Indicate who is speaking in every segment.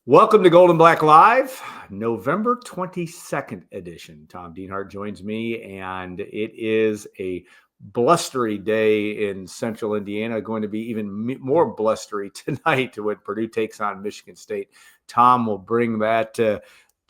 Speaker 1: Welcome to Gold and Black Live, November 22nd edition. Tom Dienhart joins me, and it is a blustery day in central Indiana, going to be even more blustery tonight when Purdue takes on Michigan State. Tom will bring that to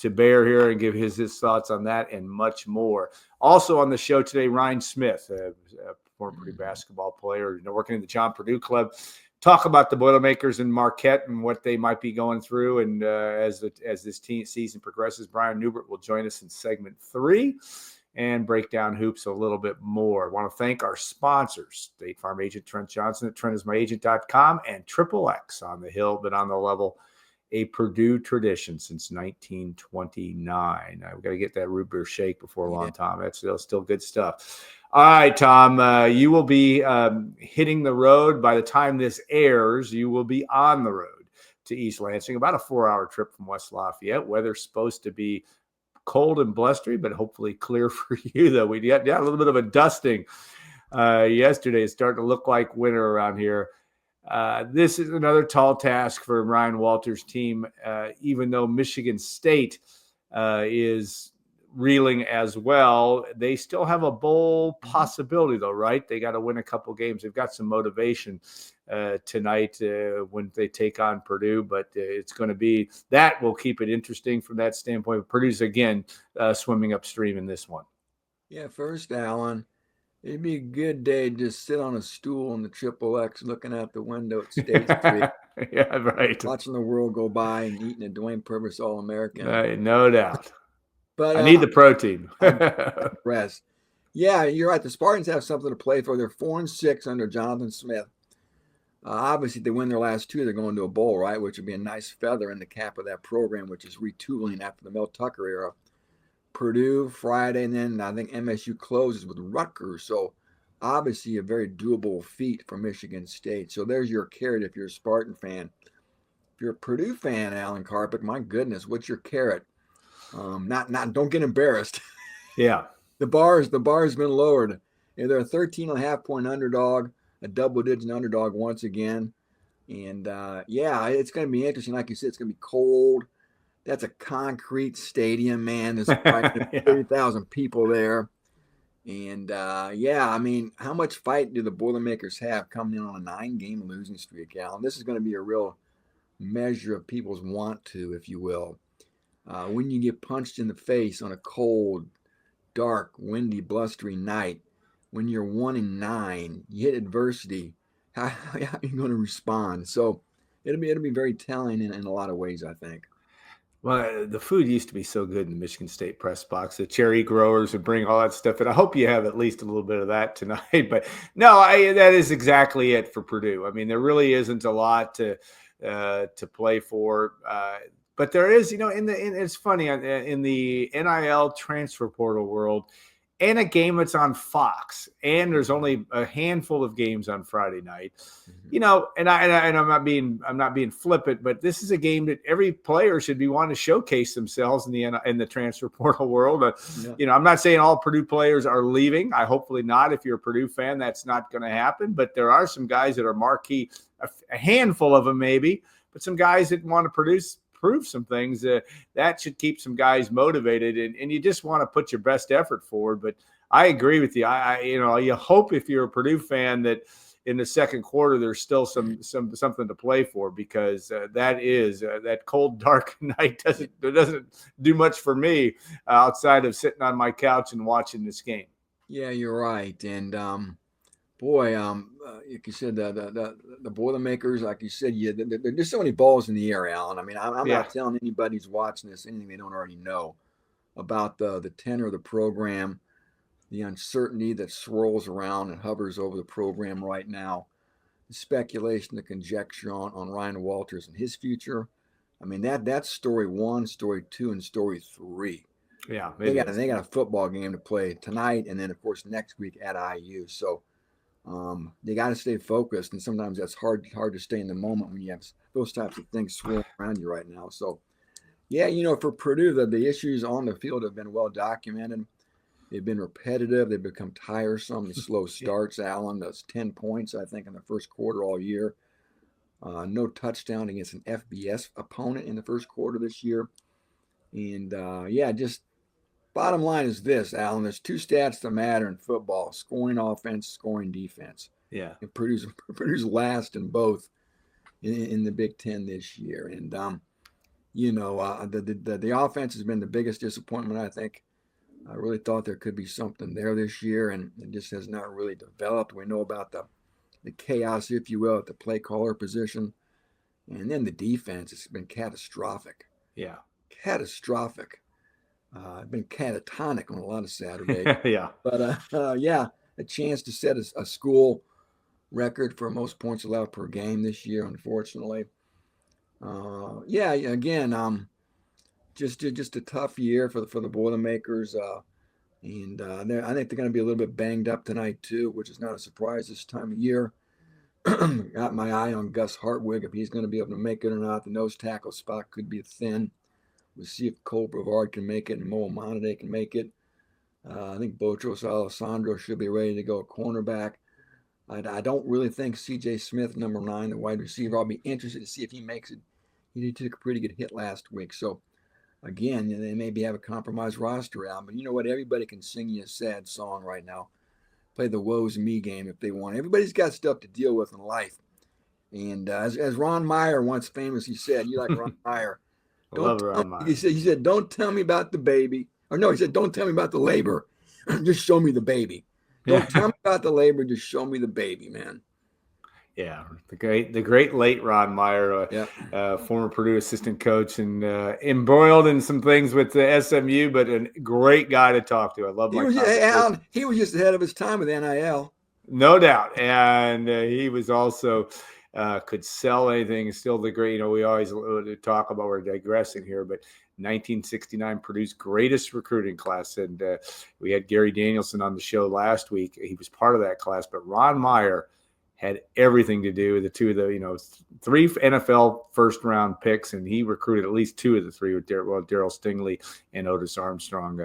Speaker 1: bear here and give his thoughts on that and much more. Also on the show today, Ryne Smith, a former Purdue basketball player, working in the John Purdue Club. Talk about the Boilermakers in Marquette and what they might be going through. And as this season progresses, Brian Newbert will join us in segment 3 and break down hoops a little bit more. I want to thank our sponsors, State Farm agent Trent Johnson at trentismyagent.com and Triple X on the Hill, but on the level, a Purdue tradition since 1929. We've got to get that root beer shake before long, Tom. That's still good stuff. All right, Tom, you will be hitting the road by the time this airs. You will be on the road to East Lansing, about a 4-hour trip from West Lafayette. Weather's supposed to be cold and blustery, but hopefully clear for you, though. We got a little bit of a dusting yesterday. It's starting to look like winter around here. This is another tall task for Ryan Walters' team, even though Michigan State is reeling as well. They still have a bowl possibility, though, right? They got to win a couple games. They've got some motivation tonight when they take on Purdue, but it's going to be that will keep it interesting from that standpoint. Purdue's, again, swimming upstream in this one.
Speaker 2: Yeah, first, Alan, it'd be a good day to just sit on a stool in the Triple X looking out the window at State Street.
Speaker 1: Yeah, right.
Speaker 2: Watching the world go by and eating a Dwayne Purvis All-American.
Speaker 1: No doubt.
Speaker 2: But
Speaker 1: I need the protein.
Speaker 2: Rest. Yeah, you're right. The Spartans have something to play for. They're 4-6 under Jonathan Smith. Obviously, if they win their last 2, they're going to a bowl, right? Which would be a nice feather in the cap of that program, which is retooling after the Mel Tucker era. Purdue Friday, and then I think MSU closes with Rutgers. So obviously a very doable feat for Michigan State. So there's your carrot if you're a Spartan fan. If you're a Purdue fan, Alan Carpick, my goodness, what's your carrot? Don't get embarrassed.
Speaker 1: Yeah.
Speaker 2: The bar's been lowered. They're a 13.5-point underdog, a double-digit underdog once again. And it's going to be interesting. Like you said, it's going to be cold. That's a concrete stadium, man. There's 30,000 people there. And, how much fight do the Boilermakers have coming in on a 9-game losing streak, Alan? This is going to be a real measure of people's want to, if you will. When you get punched in the face on a cold, dark, windy, blustery night, when you're 1-9, you hit adversity, how are you going to respond? So it'll be very telling in a lot of ways, I think.
Speaker 1: Well, the food used to be so good in the Michigan State press box. The cherry growers would bring all that stuff in. I hope you have at least a little bit of that tonight. But no, that is exactly it for Purdue. I mean, there really isn't a lot to play for. But there is, it's funny in the NIL transfer portal world, and a game that's on Fox, and there's only a handful of games on Friday night, and I'm not being flippant, but this is a game that every player should be wanting to showcase themselves in the transfer portal world. I'm not saying all Purdue players are leaving. Hopefully not. If you're a Purdue fan, that's not going to happen. But there are some guys that are marquee, a handful of them maybe, but some guys that want to prove some things that should keep some guys motivated, and you just want to put your best effort forward. But I agree with you. You hope if you're a Purdue fan that in the second quarter there's still something to play for, because that cold dark night doesn't do much for me outside of sitting on my couch and watching this game.
Speaker 2: Yeah, you're right. And like you said, the Boilermakers, like you said, there's so many balls in the air, Alan. I mean, I'm not telling anybody who's watching this anything they don't already know about the tenor of the program, the uncertainty that swirls around and hovers over the program right now, the speculation, the conjecture on Ryan Walters and his future. I mean, that's story 1, story 2, and story 3.
Speaker 1: Yeah,
Speaker 2: they got a football game to play tonight, and then of course next week at IU. So. They got to stay focused, and sometimes that's hard to stay in the moment when you have those types of things swirling around you right now. So, for Purdue, the issues on the field have been well documented. They've been repetitive. They've become tiresome. The slow starts, Alan. Those 10 points, I think, in the first quarter all year. No touchdown against an FBS opponent in the first quarter this year. And just bottom line is this, Alan. There's two stats that matter in football: scoring offense, scoring defense.
Speaker 1: Yeah.
Speaker 2: And Purdue's last in both in the Big Ten this year. And the offense has been the biggest disappointment, I think. I really thought there could be something there this year, and it just has not really developed. We know about the chaos, if you will, at the play caller position. And then the defense has been catastrophic.
Speaker 1: Yeah.
Speaker 2: Catastrophic. Been catatonic on a lot of Saturdays.
Speaker 1: Yeah.
Speaker 2: But a chance to set a school record for most points allowed per game this year, unfortunately. Again, just a tough year for the Boilermakers. And I think they're going to be a little bit banged up tonight too, which is not a surprise this time of year. Got my eye on Gus Hartwig, if he's going to be able to make it or not. The nose tackle spot could be thin. We'll see if Cole Brevard can make it and Mo Monade can make it. I think Bochos Alessandro should be ready to go at cornerback. I don't really think C.J. Smith, number 9, the wide receiver, I'll be interested to see if he makes it. He took a pretty good hit last week. So, again, they maybe have a compromised roster out. But you know what? Everybody can sing you a sad song right now. Play the woes me game if they want. Everybody's got stuff to deal with in life. And as Ron Meyer once famously said, you like Ron Meyer.
Speaker 1: I love Ron Meyer.
Speaker 2: He said, don't tell me about the baby. Or no, he said, don't tell me about the labor. Just show me the baby. Don't tell me about the labor. Just show me the baby, man.
Speaker 1: Yeah, the great late Ron Meyer, former Purdue assistant coach, and embroiled in some things with the SMU, but a great guy to talk to. I love
Speaker 2: he was just ahead of his time with NIL.
Speaker 1: No doubt, and he was also could sell anything. Still the great. We always talk about, we're digressing here, but 1969 Purdue's greatest recruiting class, and we had Gary Danielson on the show last week. He was part of that class, but Ron Meyer had everything to do with the two of the, 3 NFL first-round picks, and he recruited at least 2 of the 3 with Daryl Stingley and Otis Armstrong.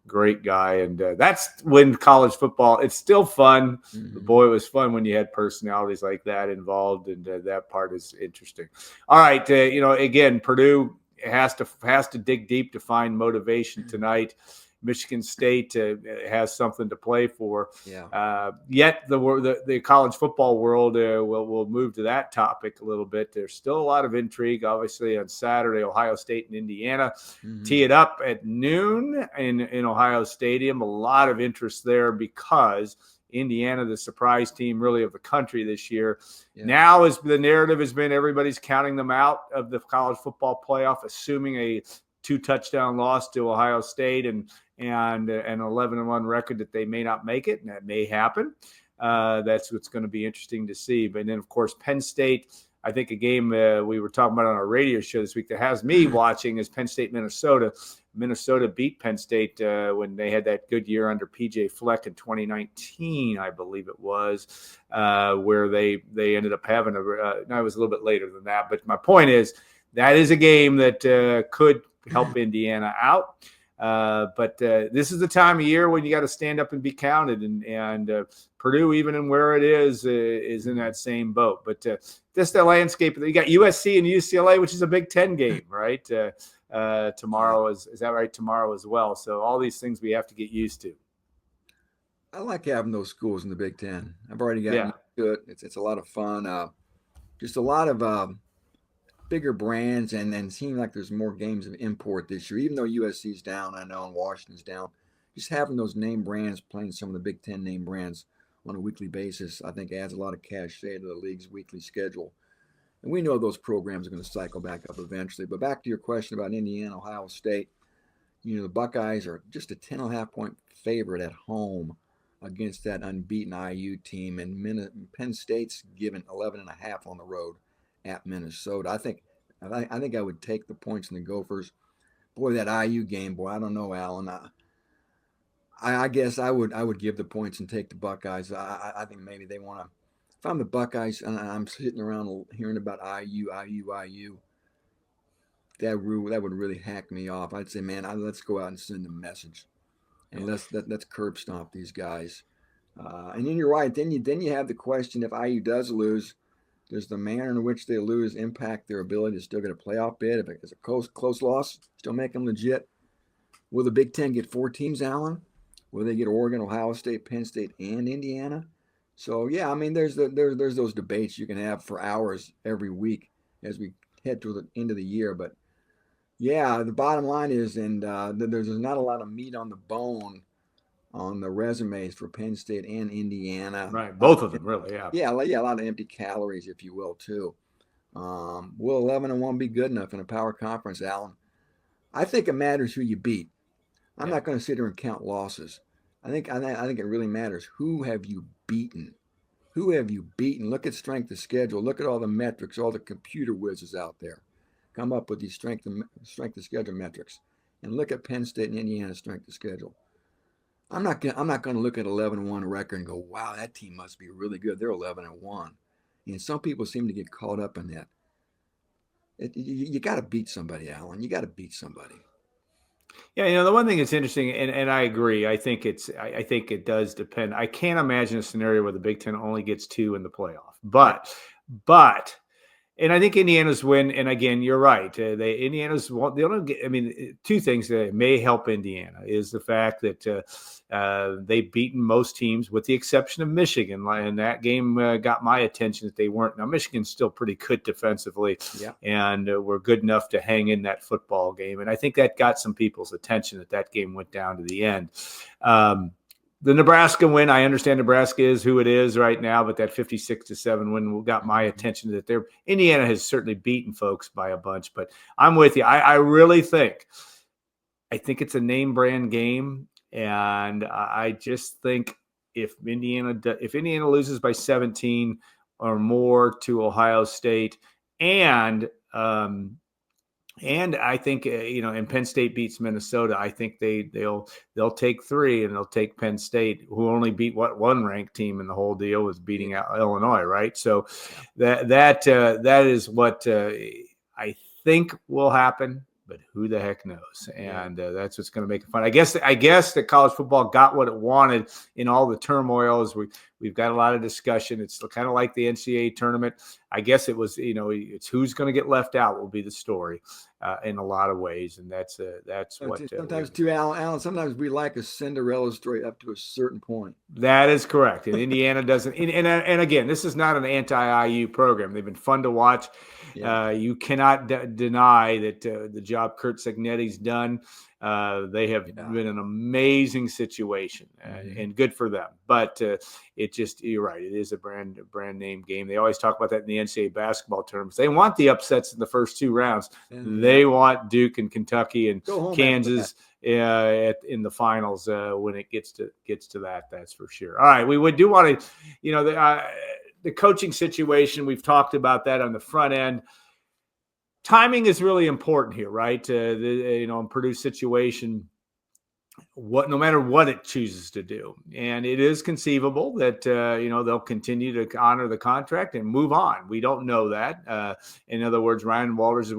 Speaker 1: Great guy, and that's when college football, it's still fun. Mm-hmm. Boy, it was fun when you had personalities like that involved, and that part is interesting. All right, again, Purdue has to dig deep to find motivation tonight. Michigan State has something to play for.
Speaker 2: Yeah.
Speaker 1: Yet the college football world will move to that topic a little bit. There's still a lot of intrigue. Obviously, on Saturday, Ohio State and Indiana tee it up at noon in Ohio Stadium. A lot of interest there because Indiana, the surprise team really of the country this year. Yeah. Now, as the narrative has been, everybody's counting them out of the college football playoff, assuming a 2-touchdown loss to Ohio State and an 11-1 record that they may not make it, and that may happen. That's what's going to be interesting to see. But then, of course, Penn State, I think a game we were talking about on our radio show this week that has me watching is Penn State, Minnesota. Minnesota beat Penn State when they had that good year under P.J. Fleck in 2019, I believe it was, where they ended up having no, it was a little bit later than that. But my point is that is a game that could help Indiana out. But this is the time of year when you got to stand up and be counted, and Purdue, even in where it is in that same boat. But just the landscape, you got USC and UCLA, which is a Big Ten game, right? Tomorrow is that right? Tomorrow as well. So all these things we have to get used to.
Speaker 2: I like having those schools in the Big Ten. I've already gotten to it. It's a lot of fun. Just a lot of bigger brands, and then seeing like there's more games of import this year, even though USC's down, I know, and Washington's down. Just having those name brands playing some of the Big Ten name brands on a weekly basis, I think adds a lot of cachet to the league's weekly schedule. And we know those programs are going to cycle back up eventually. But back to your question about Indiana, Ohio State, the Buckeyes are just a 10.5-point favorite at home against that unbeaten IU team, and Penn State's given 11.5 on the road at Minnesota. I think I would take the points in the Gophers. Boy, that IU game, boy, I don't know, Alan. I guess I would give the points and take the Buckeyes. I think maybe they want to. If I'm the Buckeyes and I'm sitting around hearing about IU, that would really hack me off. I'd say, man, let's go out and send a message, and let's curb stomp these guys. And then you're right. Then you have the question: if IU does lose, Does the manner in which they lose impact their ability to still get a playoff bid? If it's a close loss, still make them legit? Will the Big Ten get 4 teams, Allen? Will they get Oregon, Ohio State, Penn State, and Indiana? So yeah, I mean, there's those debates you can have for hours every week as we head to the end of the year. But yeah, the bottom line is, and there's not a lot of meat on the bone on the resumes for Penn State and Indiana.
Speaker 1: Right, both of them, really. Yeah.
Speaker 2: Yeah, a lot of empty calories, if you will, too. Will 11-1 be good enough in a power conference, Allen? I think it matters who you beat. I'm not going to sit here and count losses. I think it really matters. Who have you beaten? Who have you beaten? Look at strength of schedule. Look at all the metrics, all the computer whizzes out there. Come up with these strength of schedule metrics, and look at Penn State and Indiana's strength of schedule. I'm not going to look at 11-1 record and go, wow, that team must be really good. They're 11-1. And some people seem to get caught up in that. You got to beat somebody, Allen. You got to beat somebody.
Speaker 1: Yeah, the one thing that's interesting, and I agree. I think it does depend. I can't imagine a scenario where the Big Ten only gets 2 in the playoff, but. And I think Indiana's win. And again, you're right. Indiana's won't. They don't get. I mean, 2 things that may help Indiana is the fact that they've beaten most teams, with the exception of Michigan. And that game got my attention that they weren't. Now Michigan's still pretty good defensively, and were good enough to hang in that football game. And I think that got some people's attention that game went down to the end. The Nebraska win, I understand Nebraska is who it is right now, but that 56-7 win got my attention that Indiana has certainly beaten folks by a bunch, but I'm with you. I really think it's a name brand game. And I just think if Indiana loses by 17 or more to Ohio State, and I think and Penn State beats Minnesota, I think they'll take 3, and they'll take Penn State, who only beat one ranked team in the whole deal, was beating out Illinois, right? So that is what I think will happen. But who the heck knows? And that's what's going to make it fun. I guess that college football got what it wanted in all the turmoil. As we've got a lot of discussion. It's kind of like the NCAA tournament. I guess it was, it's who's going to get left out will be the story in a lot of ways, and that's what.
Speaker 2: Sometimes too, Alan. Sometimes we like a Cinderella story up to a certain point.
Speaker 1: That is correct, and Indiana doesn't. And again, this is not an anti-IU program. They've been fun to watch. Yeah. You cannot deny that the job Kurt Signetti's done. They have been an amazing situation, and good for them. But you're right. It is a brand name game. They always talk about that in the NCAA basketball terms. They want the upsets in the first 2 rounds. They want Duke and Kentucky and Kansas in the finals when it gets to that. That's for sure. All right, we do want to, the coaching situation. We've talked about that on the front end. Timing is really important here, right? In Purdue's situation, no matter what it chooses to do, and it is conceivable that they'll continue to honor the contract and move on. We don't know that. In other words, Ryan Walters is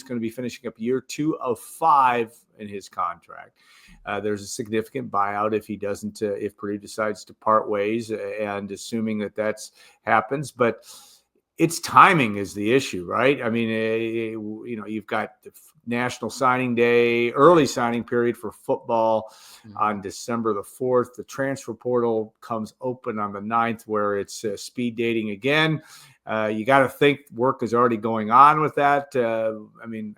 Speaker 1: going to be finishing up year 2 of 5 in his contract. There's a significant buyout if Purdue decides to part ways, and assuming that happens, but. It's timing is the issue, right? I mean, you've got the National Signing Day, early signing period for football on December the 4th. The transfer portal comes open on the 9th, where it's speed dating again. You got to think work is already going on with that. I mean,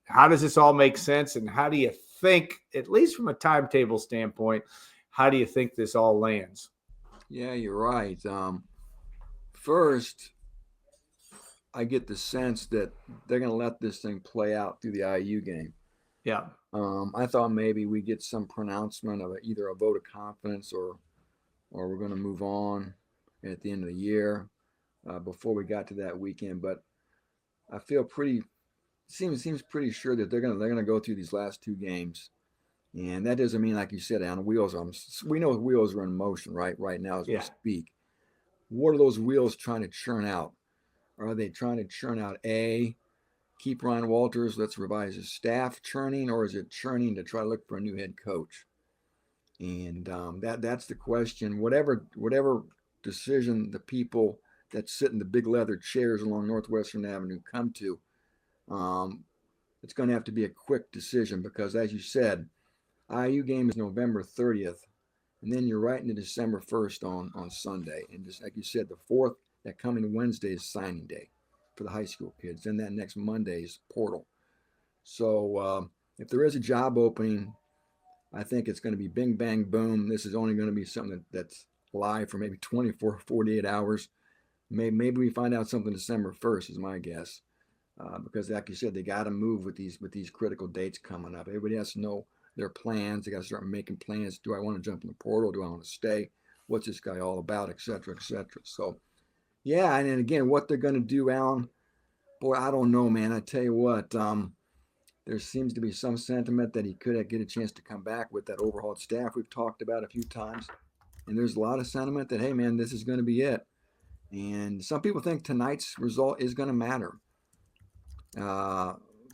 Speaker 1: how does this all make sense? And how do you think, at least from a timetable standpoint, how do you think this all lands?
Speaker 2: Yeah, you're right. First, I get the sense that they're going to let this thing play out through the IU game.
Speaker 1: Yeah.
Speaker 2: I thought maybe we get some pronouncement of either a vote of confidence or we're going to move on at the end of the year before we got to that weekend. But I feel seems pretty sure that they're going to go through these last 2 games, and that doesn't mean, like you said, on wheels. We know wheels are in motion right now as we speak. What are those wheels trying to churn out? Are they trying to churn out keep Ryan Walters, let's revise his staff churning, or is it churning to try to look for a new head coach? And that's the question. Whatever decision the people that sit in the big leather chairs along Northwestern Avenue come to. It's going to have to be a quick decision because, as you said, IU game is November 30th, and then you're right into December 1st on Sunday. And just like you said, the 4th, that coming Wednesday is signing day for the high school kids. Then that next Monday is portal. So if there is a job opening, I think it's going to be bing, bang, boom. This is only going to be something that's live for maybe 24, 48 hours. Maybe we find out something December 1st is my guess. Because like you said, they got to move with these critical dates coming up. Everybody has to know their plans. They got to start making plans. Do I want to jump in the portal? Do I want to stay? What's this guy all about? Et cetera, et cetera. So, yeah, and then again, what they're going to do, Alan, boy, I don't know, man. I tell you what, there seems to be some sentiment that he could get a chance to come back with that overhauled staff we've talked about a few times. And there's a lot of sentiment that, hey, man, this is going to be it. And some people think tonight's result is going to matter.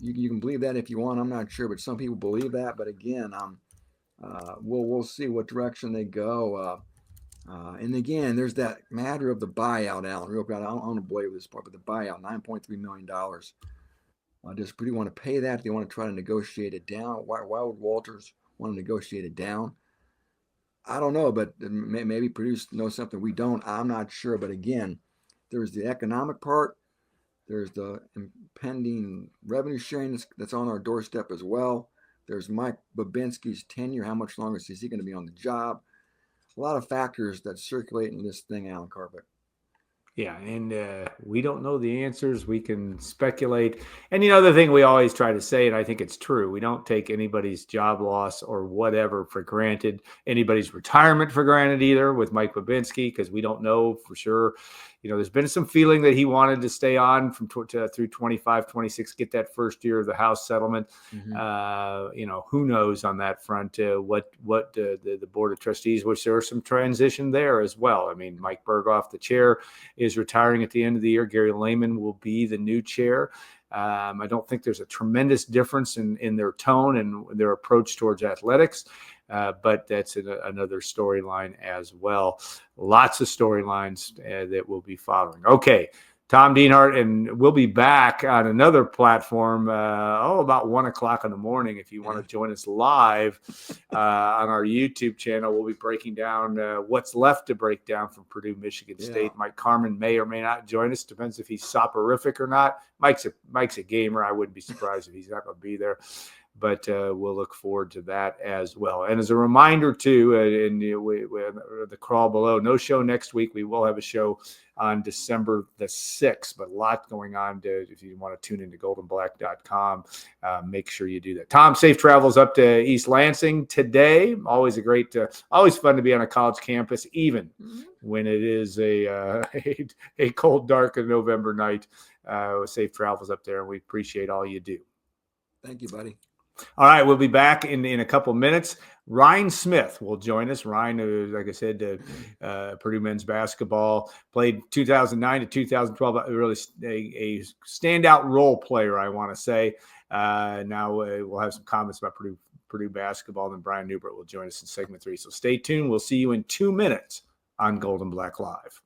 Speaker 2: You can believe that if you want. I'm not sure, but some people believe that. But again, we'll see what direction they go. And again, there's that matter of the buyout, Alan. Real quick, I don't want to belabor this part, but the buyout, $9.3 million. Does Purdue want to pay that? Do they want to try to negotiate it down? Why would Walters want to negotiate it down? I don't know, but maybe Purdue knows something we don't. I'm not sure. But again, there's the economic part. There's the impending revenue sharing that's on our doorstep as well. There's Mike Babinski's tenure. How much longer is he going to be on the job? A lot of factors that circulate in this thing, Alan Carpet.
Speaker 1: Yeah, and we don't know the answers. We can speculate. And the thing we always try to say, and I think it's true, we don't take anybody's job loss or whatever for granted, anybody's retirement for granted either with Mike Babinski, because we don't know for sure. There's been some feeling that he wanted to stay on through 25, 26, get that first year of the House settlement. Mm-hmm. Who knows on that front, what the Board of Trustees, which there was some transition there as well. I mean, Mike Berghoff, the chair, is retiring at the end of the year. Gary Lehman will be the new chair. I don't think there's a tremendous difference in their tone and their approach towards athletics. But that's another storyline as well. Lots of storylines that we'll be following. Okay, Tom Dienhart, and we'll be back on another platform about 1 o'clock in the morning. If you want to join us live on our YouTube channel, we'll be breaking down what's left to break down from Purdue, Michigan State. Mike Carmen may or may not join us. Depends if he's soporific or not. Mike's a gamer. I wouldn't be surprised if he's not going to be there. But we'll look forward to that as well. And as a reminder, too, in the crawl below, no show next week. We will have a show on December the 6th, but a lot going on. If you want to tune into goldenblack.com, make sure you do that. Tom, safe travels up to East Lansing today. Always always fun to be on a college campus, even when it is a cold, dark November night. Safe travels up there, and we appreciate all you do.
Speaker 2: Thank you, buddy.
Speaker 1: All right, we'll be back in a couple minutes. Ryne Smith will join us. Ryne, like I said, Purdue men's basketball, played 2009 to 2012, really a standout role player, I want to say. Now we'll have some comments about Purdue basketball, and then Brian Newbert will join us in segment 3. So stay tuned. We'll see you in 2 minutes on Golden Black Live.